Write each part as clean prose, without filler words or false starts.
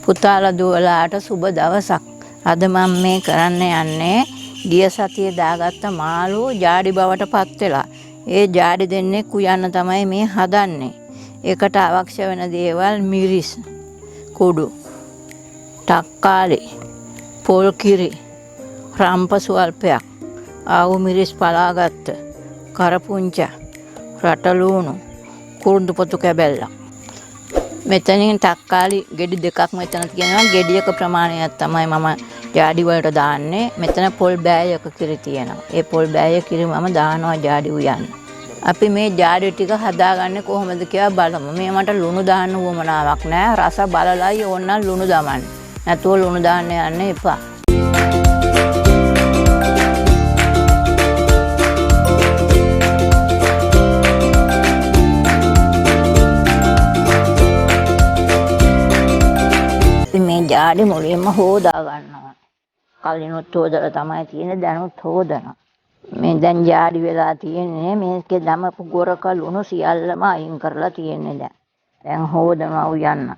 පුතාලා දුවලාට සුබ දවසක්. අද මම මේ කරන්න යන්නේ ගිය සතියේ දාගත්ත මාළු ජාඩි බවට පත් වෙලා. ඒ ජාඩි දෙන්නේ කුයන්න තමයි මේ හදන්නේ. ඒකට අවශ්‍ය වෙන දේවල් මිරිස්, කුඩු, තක්කාලි, පොල් කිරි, රම්ප සුවල්පයක්, ආවු මිරිස් පලාගත්ත, කරපුංචා, රටලූණු, කුරුඳු පොතු කැබැල්ලක්. මෙතනින් තක්කාලි ගෙඩි දෙකක් මෙතන තියෙනවා. ගෙඩියක ප්‍රමාණයක් තමයි මම ජාඩි වලට දාන්නේ. මෙතන පොල් බෑයක කිරි තියෙනවා. ඒ පොල් බෑය කිරි මම දානවා ජාඩි උයන්න. අපි මේ ජාඩි ටික හදාගන්නේ කොහොමද කියලා බලමු. මේ මට ලුණු දාන්න උවමනාවක් නැහැ. රස බලලයි ඕනනම් ලුණු දාමන්න. නැතුව ලුණු දාන්න යන්න එපා. මේ ජාඩි මුලින්ම හොදා ගන්නවා. කලිනුත් හොදලා තමයි තියෙන්නේ, දැනුත් හොදනවා. මේ දැන් ජාඩි වෙලා තියෙන්නේ. මේකේ දමපු ගොරක ලුණු සියල්ලම අයින් කරලා තියෙන්නේ දැන්. දැන් හොදනවා උයන්න.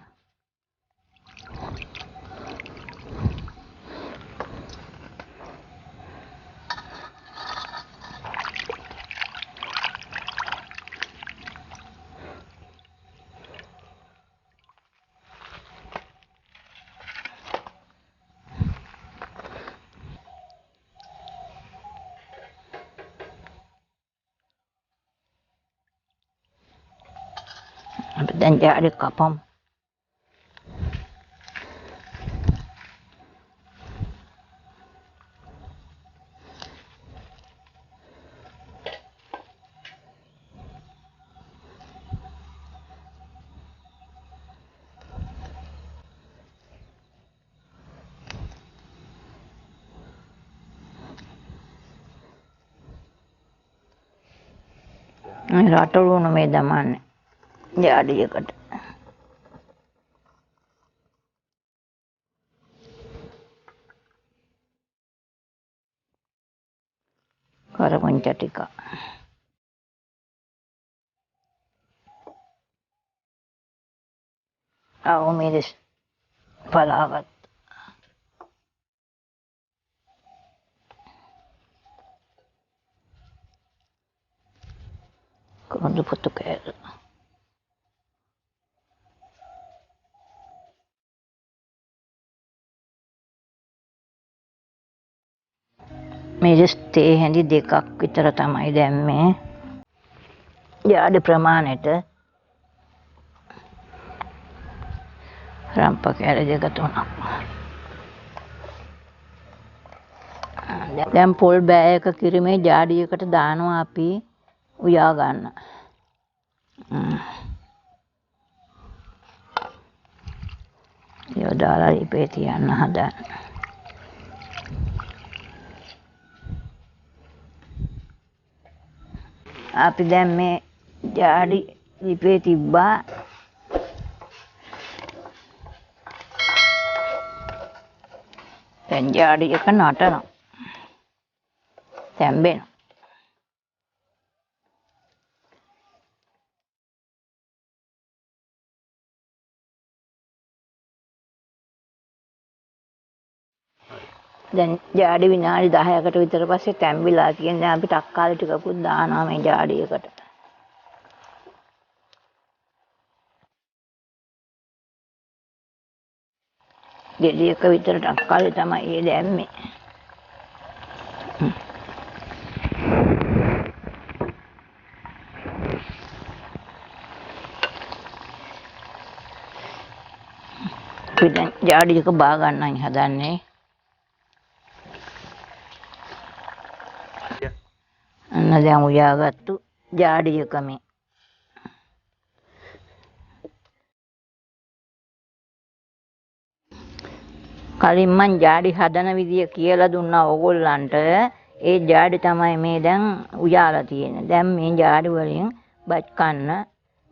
Dan jadi kapam. Ratulunu මේ දමන්නේ ජාඩියකට. කරපුංච ටික. ආව මිරිස් පලාගත්. කුරුඳු පොතු කෑල්ල. මිරිස් තේ හැඳි දෙකක් විතර තමයි දැම්මේ. ජාඩි ප්‍රමාණයට රම්ප කෑල්ල දෙක තුනක්. දැන් පොල් බෑයක කිරි මේ ජාඩියකට දානවා අපි උයා ගන්න. යොදාලා ඉපේ තියන්න හදන්න. අපි දැන් මේ ජාඩි ඉපේ තිබ්බා. දැන් ජාඩි එක නටනවා. තැම්බෙනවා. දැන් ජාඩි විනාඩි 10කට විතර පස්සේ තැම්බිලා කියන්නේ අපි තක්කාලි ටිකකුත් දානවා මේ ජාඩියකට. ගෙඩියක විතර තක්කාලි තමයි ඒ දැම්මේ. දැන් ජාඩියක බා ගන්නයි හදන්නේ. අන්න දැන් උයාගත්තු ජාඩියක මේ. කලින් මං ජාඩි හදන විදිය කියලා දුන්නා ඕගොල්ලන්ට. ඒ ජාඩි තමයි මේ දැන් උයාලා තියෙන්නේ. දැන් මේ ජාඩි වලින් බත් කන්න,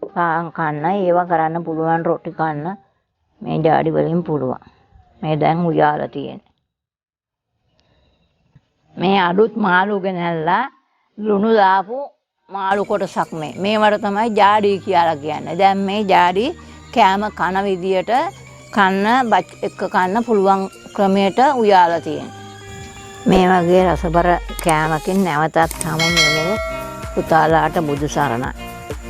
පාන් කන්න, ඒවා කරන්න පුළුවන්, රොටි කන්න මේ ජාඩි වලින් පුළුවන්. මේ දැන් උයාලා තියෙන්නේ. මේ අලුත් මාළු ගෙනල්ලා ලුණු දාපු මාළු කොටසක් මේවට තමයි ජාඩි කියලා කියන්නේ. දැන් මේ ජාඩි කෑම කන විදියට කන්න බත් එක්ක කන්න පුළුවන් ක්‍රමයට උයාලා තියෙනවා. මේ වගේ රසබර කෑමකින් නැවතත් හමු වෙමු. පුතාලාට බුදු සරණයි.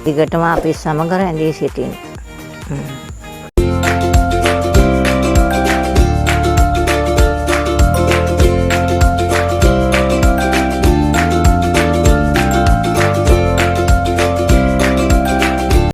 දිගටම අපි සමග රැඳී සිටින්න.